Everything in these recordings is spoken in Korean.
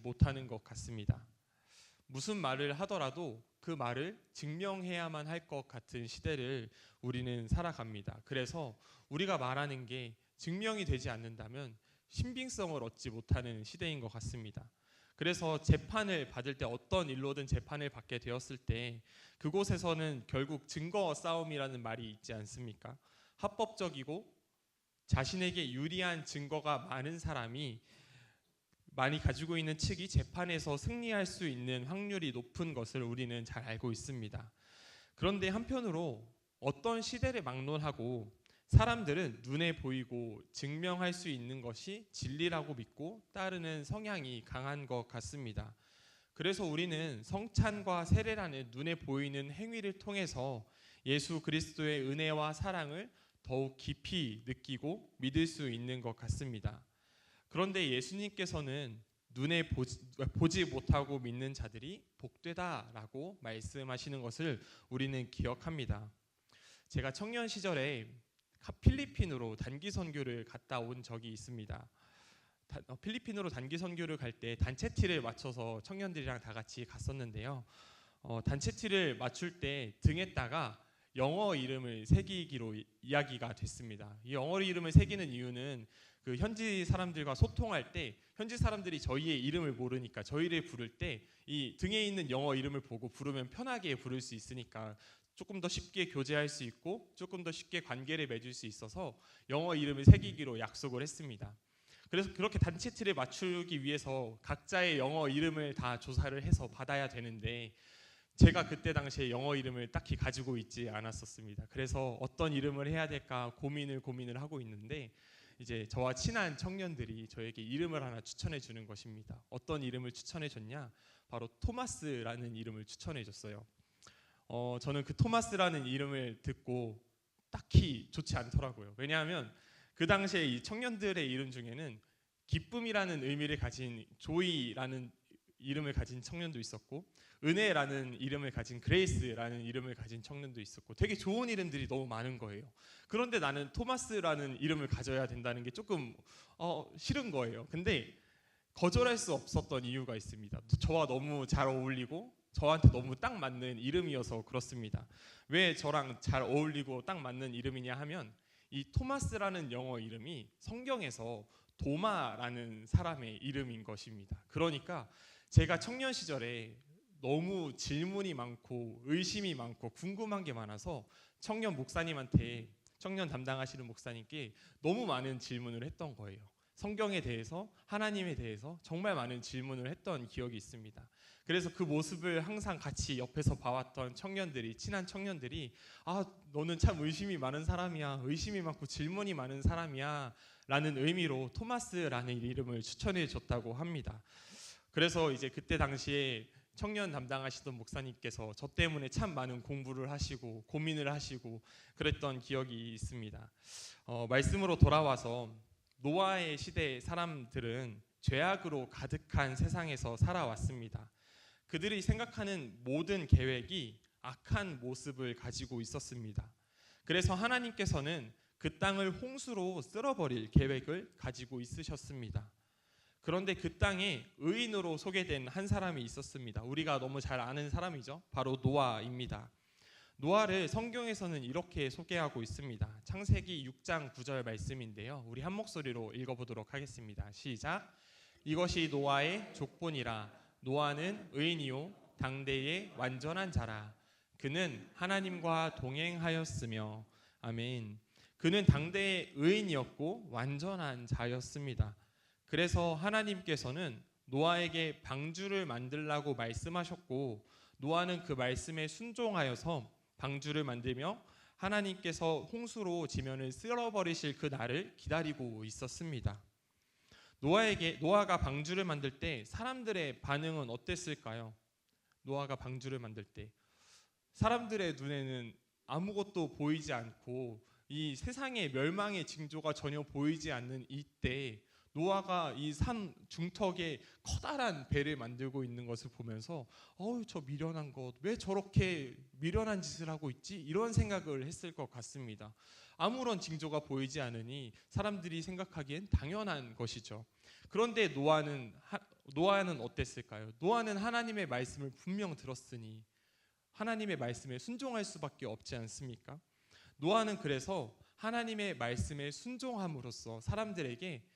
못하는 것 같습니다. 무슨 말을 하더라도 그 말을 증명해야만 할 것 같은 시대를 우리는 살아갑니다. 그래서 우리가 말하는 게 증명이 되지 않는다면 신빙성을 얻지 못하는 시대인 것 같습니다. 그래서 재판을 받을 때, 어떤 일로든 재판을 받게 되었을 때 그곳에서는 결국 증거 싸움이라는 말이 있지 않습니까? 합법적이고 자신에게 유리한 증거가 많은 사람이, 많이 가지고 있는 측이 재판에서 승리할 수 있는 확률이 높은 것을 우리는 잘 알고 있습니다. 그런데 한편으로 어떤 시대를 막론하고 사람들은 눈에 보이고 증명할 수 있는 것이 진리라고 믿고 따르는 성향이 강한 것 같습니다. 그래서 우리는 성찬과 세례라는 눈에 보이는 행위를 통해서 예수 그리스도의 은혜와 사랑을 더욱 깊이 느끼고 믿을 수 있는 것 같습니다. 그런데 예수님께서는 눈에 보지 못하고 믿는 자들이 복되다라고 말씀하시는 것을 우리는 기억합니다. 제가 청년 시절에 필리핀으로 단기 선교를 갔다 온 적이 있습니다. 필리핀으로 단기 선교를 갈 때 단체 티를 맞춰서 청년들이랑 다 같이 갔었는데요. 단체 티를 맞출 때 등에다가 영어 이름을 새기기로 이야기가 됐습니다. 이 영어 이름을 새기는 이유는 그 현지 사람들과 소통할 때 현지 사람들이 저희의 이름을 모르니까 저희를 부를 때 이 등에 있는 영어 이름을 보고 부르면 편하게 부를 수 있으니까 조금 더 쉽게 교제할 수 있고 조금 더 쉽게 관계를 맺을 수 있어서 영어 이름을 새기기로 약속을 했습니다. 그래서 그렇게 단체 티를 맞추기 위해서 각자의 영어 이름을 다 조사를 해서 받아야 되는데 제가 그때 당시에 영어 이름을 딱히 가지고 있지 않았었습니다. 그래서 어떤 이름을 해야 될까 고민을 하고 있는데 이제 저와 친한 청년들이 저에게 이름을 하나 추천해 주는 것입니다. 어떤 이름을 추천해 줬냐? 바로 토마스라는 이름을 추천해 줬어요. 저는 그 토마스라는 이름을 듣고 딱히 좋지 않더라고요. 왜냐하면 그 당시에 이 청년들의 이름 중에는 기쁨이라는 의미를 가진 조이라는 이름을 가진 청년도 있었고 은혜라는 이름을 가진 그레이스라는 이름을 가진 청년도 있었고 되게 좋은 이름들이 너무 많은 거예요. 그런데 나는 토마스라는 이름을 가져야 된다는 게 조금 싫은 거예요. 근데 거절할 수 없었던 이유가 있습니다. 저와 너무 잘 어울리고 저한테 너무 딱 맞는 이름이어서 그렇습니다. 왜 저랑 잘 어울리고 딱 맞는 이름이냐 하면 이 토마스라는 영어 이름이 성경에서 도마라는 사람의 이름인 것입니다. 그러니까 제가 청년 시절에 너무 질문이 많고 의심이 많고 궁금한 게 많아서 청년 목사님한테, 청년 담당하시는 목사님께 너무 많은 질문을 했던 거예요. 성경에 대해서, 하나님에 대해서 정말 많은 질문을 했던 기억이 있습니다. 그래서 그 모습을 항상 같이 옆에서 봐왔던 청년들이, 친한 청년들이 너는 참 의심이 많은 사람이야, 의심이 많고 질문이 많은 사람이야 라는 의미로 토마스라는 이름을 추천해 줬다고 합니다. 그래서 이제 그때 당시에 청년 담당하시던 목사님께서 저 때문에 참 많은 공부를 하시고 고민을 하시고 그랬던 기억이 있습니다. 말씀으로 돌아와서 노아의 시대의 사람들은 죄악으로 가득한 세상에서 살아왔습니다. 그들이 생각하는 모든 계획이 악한 모습을 가지고 있었습니다. 그래서 하나님께서는 그 땅을 홍수로 쓸어버릴 계획을 가지고 있으셨습니다. 그런데 그 땅에 의인으로 소개된 한 사람이 있었습니다. 우리가 너무 잘 아는 사람이죠. 바로 노아입니다. 노아를 성경에서는 이렇게 소개하고 있습니다. 창세기 6장 9절 말씀인데요. 우리 한 목소리로 읽어보도록 하겠습니다. 시작. 이것이 노아의 족본이라. 노아는 의인이요 당대의 완전한 자라. 그는 하나님과 동행하였으며. 아멘. 그는 당대의 의인이었고 완전한 자였습니다. 그래서 하나님께서는 노아에게 방주를 만들라고 말씀하셨고 노아는 그 말씀에 순종하여서 방주를 만들며 하나님께서 홍수로 지면을 쓸어버리실 그 날을 기다리고 있었습니다. 노아가 방주를 만들 때 사람들의 반응은 어땠을까요? 노아가 방주를 만들 때 사람들의 눈에는 아무것도 보이지 않고 이 세상의 멸망의 징조가 전혀 보이지 않는 이때 노아가 이 산 중턱에 커다란 배를 만들고 있는 것을 보면서 저 미련한 것, 왜 저렇게 미련한 짓을 하고 있지? 이런 생각을 했을 것 같습니다. 아무런 징조가 보이지 않으니 사람들이 생각하기엔 당연한 것이죠. 그런데 노아는 노아는 어땠을까요? 노아는 하나님의 말씀을 분명 들었으니 하나님의 말씀에 순종할 수밖에 없지 않습니까? 노아는 그래서 하나님의 말씀에 순종함으로써 사람들에게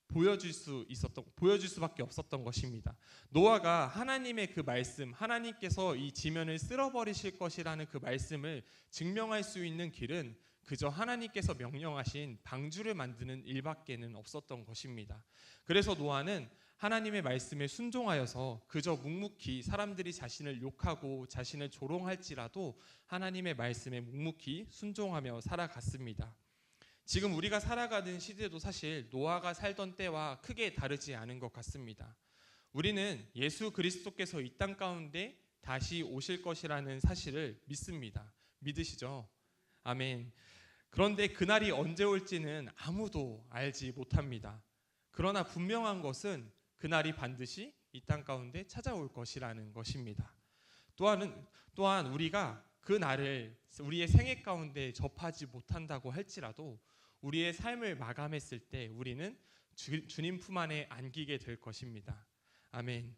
보여줄 수밖에 없었던 것입니다. 노아가 하나님의 그 말씀, 하나님께서 이 지면을 쓸어버리실 것이라는 그 말씀을 증명할 수 있는 길은 그저 하나님께서 명령하신 방주를 만드는 일밖에는 없었던 것입니다. 그래서 노아는 하나님의 말씀에 순종하여서 그저 묵묵히 사람들이 자신을 욕하고 자신을 조롱할지라도 하나님의 말씀에 묵묵히 순종하며 살아갔습니다. 지금 우리가 살아가는 시대도 사실 노아가 살던 때와 크게 다르지 않은 것 같습니다. 우리는 예수 그리스도께서 이 땅 가운데 다시 오실 것이라는 사실을 믿습니다. 믿으시죠? 아멘. 그런데 그날이 언제 올지는 아무도 알지 못합니다. 그러나 분명한 것은 그날이 반드시 이 땅 가운데 찾아올 것이라는 것입니다. 또한 우리가 그 날을 우리의 생애 가운데 접하지 못한다고 할지라도 우리의 삶을 마감했을 때 우리는 주님 품 안에 안기게 될 것입니다. 아멘.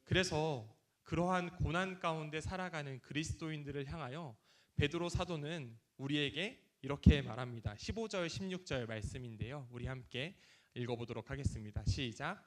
그래서 그러한 고난 가운데 살아가는 그리스도인들을 향하여 베드로 사도는 우리에게 이렇게 말합니다. 15절 16절 말씀인데요. 우리 함께 읽어보도록 하겠습니다. 시작.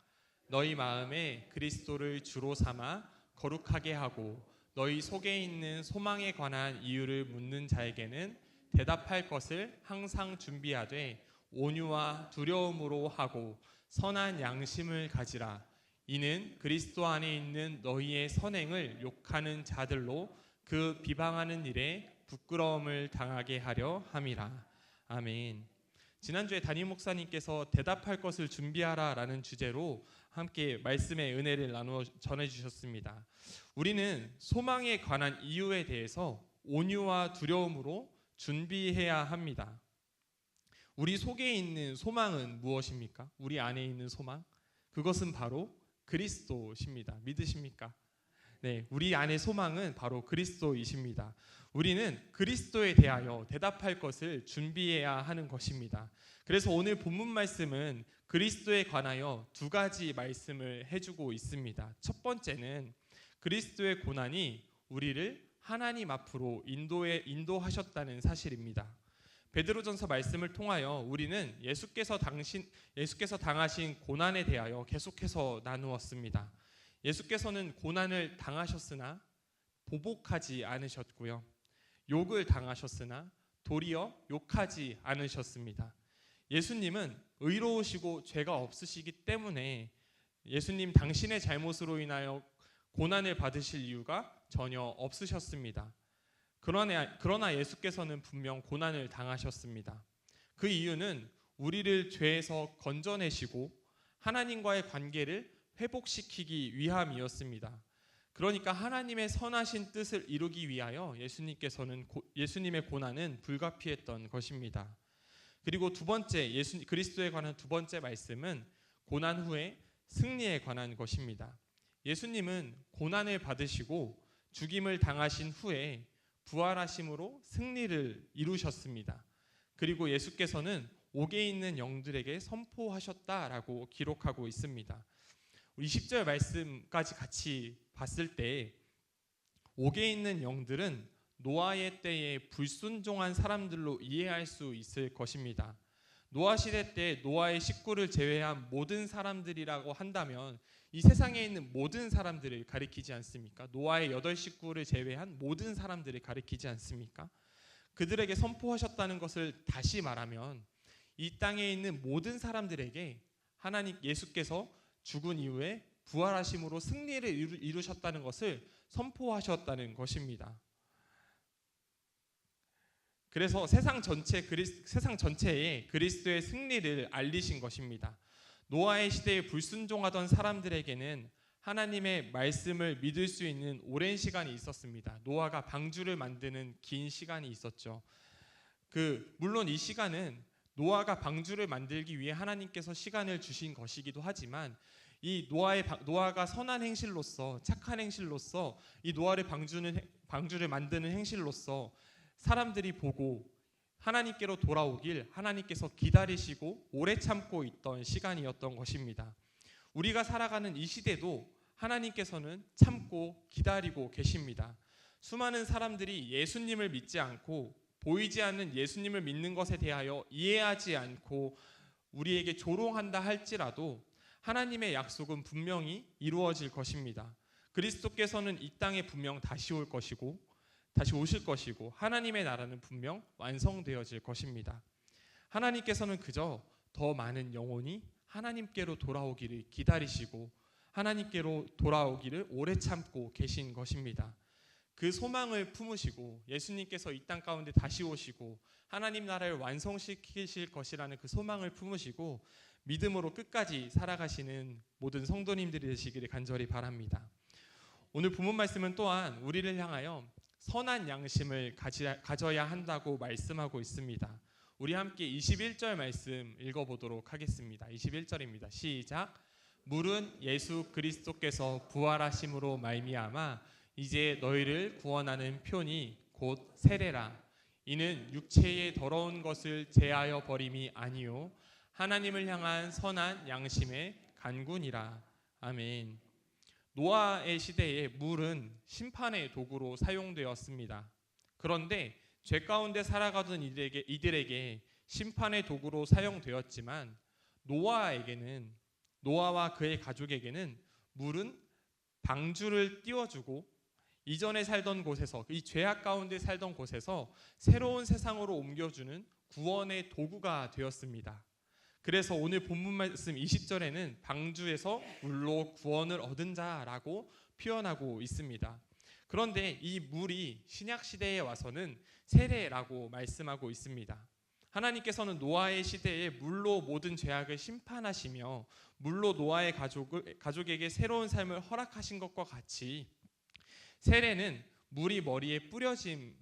너희 마음에 그리스도를 주로 삼아 거룩하게 하고 너희 속에 있는 소망에 관한 이유를 묻는 자에게는 대답할 것을 항상 준비하되 온유와 두려움으로 하고 선한 양심을 가지라. 이는 그리스도 안에 있는 너희의 선행을 욕하는 자들로 그 비방하는 일에 부끄러움을 당하게 하려 함이라. 아멘. 지난주에 담임 목사님께서 대답할 것을 준비하라 라는 주제로 함께 말씀의 은혜를 나누어 전해주셨습니다. 우리는 소망에 관한 이유에 대해서 온유와 두려움으로 준비해야 합니다. 우리 속에 있는 소망은 무엇입니까? 우리 안에 있는 소망? 그것은 바로 그리스도십니다. 믿으십니까? 네, 우리 안의 소망은 바로 그리스도이십니다. 우리는 그리스도에 대하여 대답할 것을 준비해야 하는 것입니다. 그래서 오늘 본문 말씀은 그리스도에 관하여 두 가지 말씀을 해주고 있습니다. 첫 번째는 그리스도의 고난이 우리를 하나님 앞으로 인도하셨다는 사실입니다. 베드로전서 말씀을 통하여 우리는 예수께서 당하신 고난에 대하여 계속해서 나누었습니다. 예수께서는 고난을 당하셨으나 보복하지 않으셨고요. 욕을 당하셨으나 도리어 욕하지 않으셨습니다. 예수님은 의로우시고 죄가 없으시기 때문에 예수님 당신의 잘못으로 인하여 고난을 받으실 이유가 전혀 없으셨습니다. 그러나 예수께서는 분명 고난을 당하셨습니다. 그 이유는 우리를 죄에서 건져내시고 하나님과의 관계를 회복시키기 위함이었습니다. 그러니까 하나님의 선하신 뜻을 이루기 위하여 예수님의 고난은 불가피했던 것입니다. 그리고 두 번째 그리스도에 관한 두 번째 말씀은 고난 후에 승리에 관한 것입니다. 예수님은 고난을 받으시고 죽임을 당하신 후에 부활하심으로 승리를 이루셨습니다. 그리고 예수께서는 옥에 있는 영들에게 선포하셨다라고 기록하고 있습니다. 20절 말씀까지 같이 봤을 때 옥에 있는 영들은 노아의 때에 불순종한 사람들로 이해할 수 있을 것입니다. 노아 시대 때 노아의 식구를 제외한 모든 사람들이라고 한다면 이 세상에 있는 모든 사람들을 가리키지 않습니까? 노아의 8식구를 제외한 모든 사람들을 가리키지 않습니까? 그들에게 선포하셨다는 것을 다시 말하면 이 땅에 있는 모든 사람들에게 예수께서 죽은 이후에 부활하심으로 승리를 이루셨다는 것을 선포하셨다는 것입니다. 그래서 세상 전체에 그리스도의 승리를 알리신 것입니다. 노아의 시대에 불순종하던 사람들에게는 하나님의 말씀을 믿을 수 있는 오랜 시간이 있었습니다. 노아가 방주를 만드는 긴 시간이 있었죠. 물론 이 시간은 노아가 방주를 만들기 위해 하나님께서 시간을 주신 것이기도 하지만 이 노아가 선한 행실로서 착한 행실로서 이 노아를 방주를 만드는 행실로서 사람들이 보고 하나님께로 돌아오길 하나님께서 기다리시고 오래 참고 있던 시간이었던 것입니다. 우리가 살아가는 이 시대도 하나님께서는 참고 기다리고 계십니다. 수많은 사람들이 예수님을 믿지 않고 보이지 않는 예수님을 믿는 것에 대하여 이해하지 않고 우리에게 조롱한다 할지라도 하나님의 약속은 분명히 이루어질 것입니다. 그리스도께서는 이 땅에 분명 다시 오실 것이고 하나님의 나라는 분명 완성되어질 것입니다. 하나님께서는 그저 더 많은 영혼이 하나님께로 돌아오기를 기다리시고 하나님께로 돌아오기를 오래 참고 계신 것입니다. 그 소망을 품으시고 예수님께서 이 땅 가운데 다시 오시고 하나님 나라를 완성시키실 것이라는 그 소망을 품으시고 믿음으로 끝까지 살아가시는 모든 성도님들이 되시기를 간절히 바랍니다. 오늘 본문 말씀은 또한 우리를 향하여 선한 양심을 가져야 한다고 말씀하고 있습니다. 우리 함께 21절 말씀 읽어보도록 하겠습니다. 21절입니다. 시작. 물은 예수 그리스도께서 부활하심으로 말미암아 이제 너희를 구원하는 표니 곧 세례라. 이는 육체의 더러운 것을 제하여 버림이 아니요 하나님을 향한 선한 양심의 간구니라. 아멘. 노아의 시대에 물은 심판의 도구로 사용되었습니다. 그런데 죄 가운데 살아가던 이들에게 심판의 도구로 사용되었지만 노아와 그의 가족에게는 물은 방주를 띄워주고 이전에 살던 곳에서, 이 죄악 가운데 살던 곳에서 새로운 세상으로 옮겨주는 구원의 도구가 되었습니다. 그래서 오늘 본문 말씀 20절에는 방주에서 물로 구원을 얻은 자라고 표현하고 있습니다. 그런데 이 물이 신약 시대에 와서는 세례라고 말씀하고 있습니다. 하나님께서는 노아의 시대에 물로 모든 죄악을 심판하시며 물로 노아의 가족에게 새로운 삶을 허락하신 것과 같이 세례는 물이 머리에 뿌려질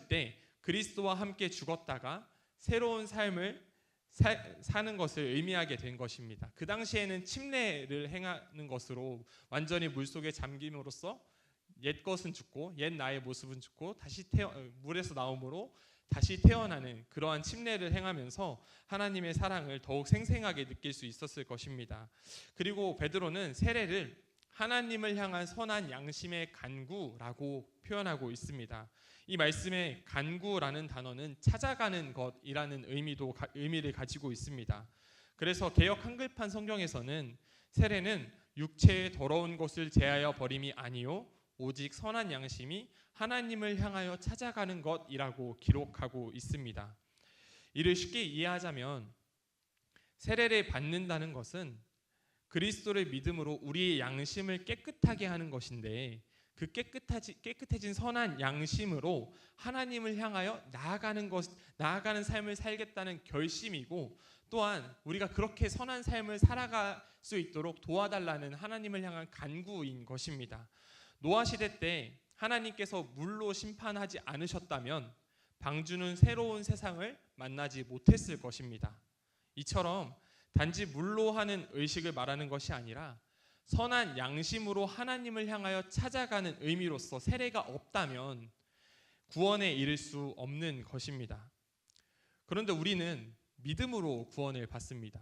때 그리스도와 함께 죽었다가 새로운 삶을 사는 것을 의미하게 된 것입니다. 그 당시에는 침례를 행하는 것으로 완전히 물속에 잠김으로써 옛 것은 죽고 옛 나의 모습은 죽고 다시 물에서 나옴으로 다시 태어나는 그러한 침례를 행하면서 하나님의 사랑을 더욱 생생하게 느낄 수 있었을 것입니다. 그리고 베드로는 세례를 하나님을 향한 선한 양심의 간구라고 표현하고 있습니다. 이 말씀에 간구라는 단어는 찾아가는 것이라는 의미를 가지고 있습니다. 그래서 개역 한글판 성경에서는 세례는 육체의 더러운 것을 제하여 버림이 아니요 오직 선한 양심이 하나님을 향하여 찾아가는 것이라고 기록하고 있습니다. 이를 쉽게 이해하자면 세례를 받는다는 것은 그리스도를 믿음으로 우리의 양심을 깨끗하게 하는 것인데 그 깨끗해진 선한 양심으로 하나님을 향하여 나아가는 삶을 살겠다는 결심이고 또한 우리가 그렇게 선한 삶을 살아갈 수 있도록 도와달라는 하나님을 향한 간구인 것입니다. 노아 시대 때 하나님께서 물로 심판하지 않으셨다면 방주는 새로운 세상을 만나지 못했을 것입니다. 이처럼 단지 물로 하는 의식을 말하는 것이 아니라 선한 양심으로 하나님을 향하여 찾아가는 의미로서 세례가 없다면 구원에 이를 수 없는 것입니다. 그런데 우리는 믿음으로 구원을 받습니다.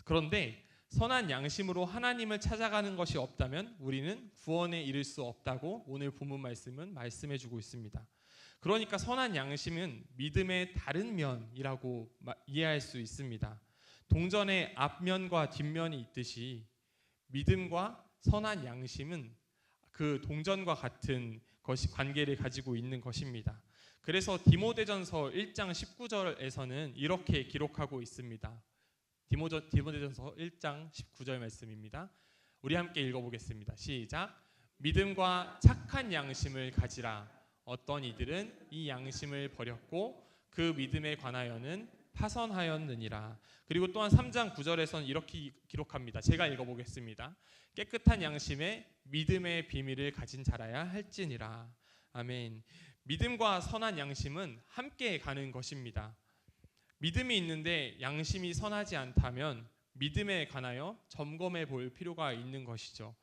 그런데 선한 양심으로 하나님을 찾아가는 것이 없다면 우리는 구원에 이를 수 없다고 오늘 본문 말씀은 말씀해주고 있습니다. 그러니까 선한 양심은 믿음의 다른 면이라고 이해할 수 있습니다. 동전의 앞면과 뒷면이 있듯이 믿음과 선한 양심은 그 동전과 같은 관계를 가지고 있는 것입니다. 그래서 디모데전서 1장 19절에서는 이렇게 기록하고 있습니다. 디모데전서 1장 19절 말씀입니다. 우리 함께 읽어보겠습니다. 시작. 믿음과 착한 양심을 가지라. 어떤 이들은 이 양심을 버렸고 그 믿음에 관하여는 파선하였느니라. 그리고 또한 3장 9절에서는 이렇게 기록합니다. 제가 읽어보겠습니다. 깨끗한 양심에 믿음의 비밀을 가진 자라야 할지니라. 아멘. 믿음과 선한 양심은 함께 가는 것입니다. 믿음이 있는데 양심이 선하지 않다면 믿음에 관하여 점검해 볼 필요가 있는 것이죠.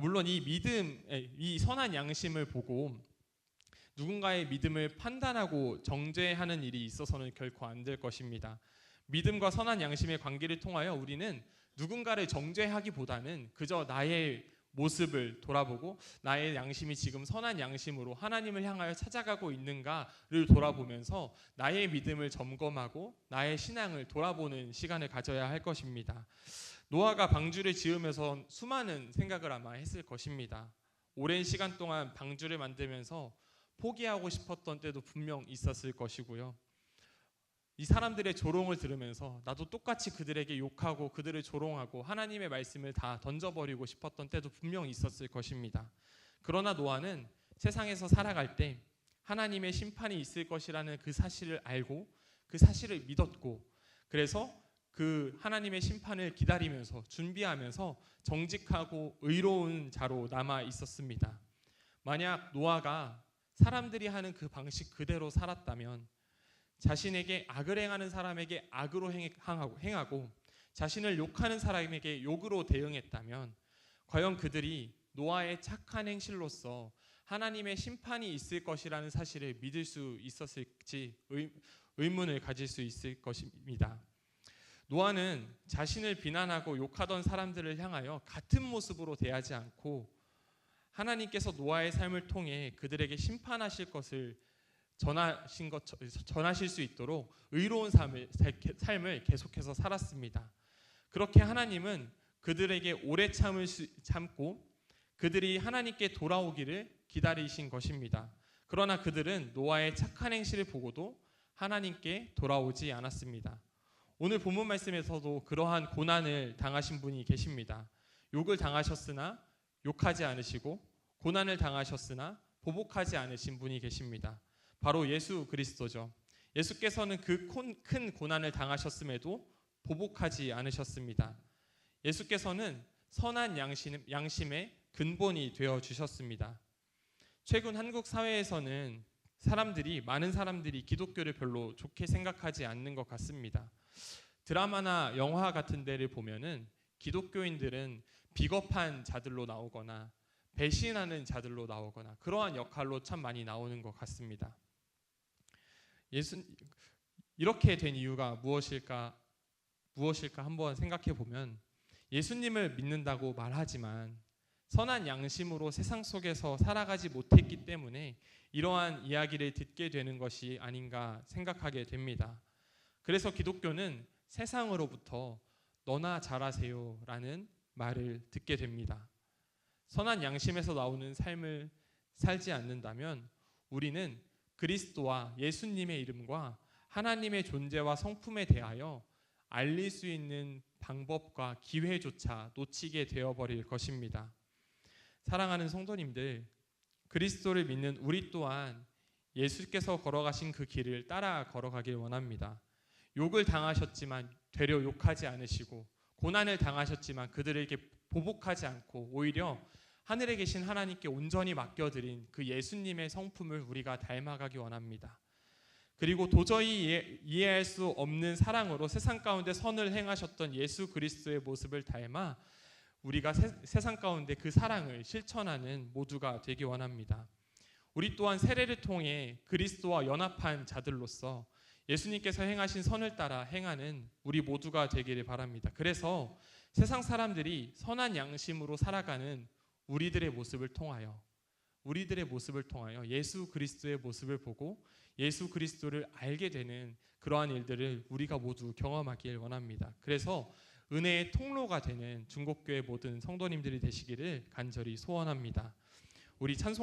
물론 이 선한 양심을 보고 누군가의 믿음을 판단하고 정죄하는 일이 있어서는 결코 안 될 것입니다. 믿음과 선한 양심의 관계를 통하여 우리는 누군가를 정죄하기보다는 그저 나의 모습을 돌아보고 나의 양심이 지금 선한 양심으로 하나님을 향하여 찾아가고 있는가를 돌아보면서 나의 믿음을 점검하고 나의 신앙을 돌아보는 시간을 가져야 할 것입니다. 노아가 방주를 지으면서 수많은 생각을 아마 했을 것입니다. 오랜 시간 동안 방주를 만들면서 포기하고 싶었던 때도 분명 있었을 것이고요. 이 사람들의 조롱을 들으면서 나도 똑같이 그들에게 욕하고 그들을 조롱하고 하나님의 말씀을 다 던져버리고 싶었던 때도 분명 있었을 것입니다. 그러나 노아는 세상에서 살아갈 때 하나님의 심판이 있을 것이라는 그 사실을 알고 그 사실을 믿었고, 그래서 그 하나님의 심판을 기다리면서 준비하면서 정직하고 의로운 자로 남아 있었습니다. 만약 노아가 사람들이 하는 그 방식 그대로 살았다면, 자신에게 악을 행하는 사람에게 악으로 행하고 자신을 욕하는 사람에게 욕으로 대응했다면, 과연 그들이 노아의 착한 행실로서 하나님의 심판이 있을 것이라는 사실을 믿을 수 있었을지 의문을 가질 수 있을 것입니다. 노아는 자신을 비난하고 욕하던 사람들을 향하여 같은 모습으로 대하지 않고 하나님께서 노아의 삶을 통해 그들에게 심판하실 것을 전하실 수 있도록 의로운 삶을 계속해서 살았습니다. 그렇게 하나님은 그들에게 오래 참고 그들이 하나님께 돌아오기를 기다리신 것입니다. 그러나 그들은 노아의 착한 행실을 보고도 하나님께 돌아오지 않았습니다. 오늘 본문 말씀에서도 그러한 고난을 당하신 분이 계십니다. 욕을 당하셨으나 욕하지 않으시고 고난을 당하셨으나 보복하지 않으신 분이 계십니다. 바로 예수 그리스도죠. 예수께서는 그 큰 고난을 당하셨음에도 보복하지 않으셨습니다. 예수께서는 선한 양심의 근본이 되어 주셨습니다. 최근 한국 사회에서는 많은 사람들이 기독교를 별로 좋게 생각하지 않는 것 같습니다. 드라마나 영화 같은 데를 보면은 기독교인들은 비겁한 자들로 나오거나 배신하는 자들로 나오거나 그러한 역할로 참 많이 나오는 것 같습니다. 이렇게 된 이유가 무엇일까 한번 생각해 보면, 예수님을 믿는다고 말하지만 선한 양심으로 세상 속에서 살아가지 못했기 때문에 이러한 이야기를 듣게 되는 것이 아닌가 생각하게 됩니다. 그래서 기독교는 세상으로부터 너나 잘하세요 라는 말을 듣게 됩니다. 선한 양심에서 나오는 삶을 살지 않는다면 우리는 그리스도와 예수님의 이름과 하나님의 존재와 성품에 대하여 알릴 수 있는 방법과 기회조차 놓치게 되어버릴 것입니다. 사랑하는 성도님들, 그리스도를 믿는 우리 또한 예수께서 걸어가신 그 길을 따라 걸어가길 원합니다. 욕을 당하셨지만 되려 욕하지 않으시고, 고난을 당하셨지만 그들에게 보복하지 않고 오히려 하늘에 계신 하나님께 온전히 맡겨드린 그 예수님의 성품을 우리가 닮아가기 원합니다. 그리고 도저히 이해할 수 없는 사랑으로 세상 가운데 선을 행하셨던 예수 그리스도의 모습을 닮아 우리가 세상 가운데 그 사랑을 실천하는 모두가 되기 원합니다. 우리 또한 세례를 통해 그리스도와 연합한 자들로서 예수님께서 행하신 선을 따라 행하는 우리 모두가 되기를 바랍니다. 그래서 세상 사람들이 선한 양심으로 살아가는 우리들의 모습을 통하여 예수 그리스도의 모습을 보고 예수 그리스도를 알게 되는 그러한 일들을 우리가 모두 경험하길 원합니다. 그래서 은혜의 통로가 되는 중곡교회 모든 성도님들이 되시기를 간절히 소원합니다. 우리 찬송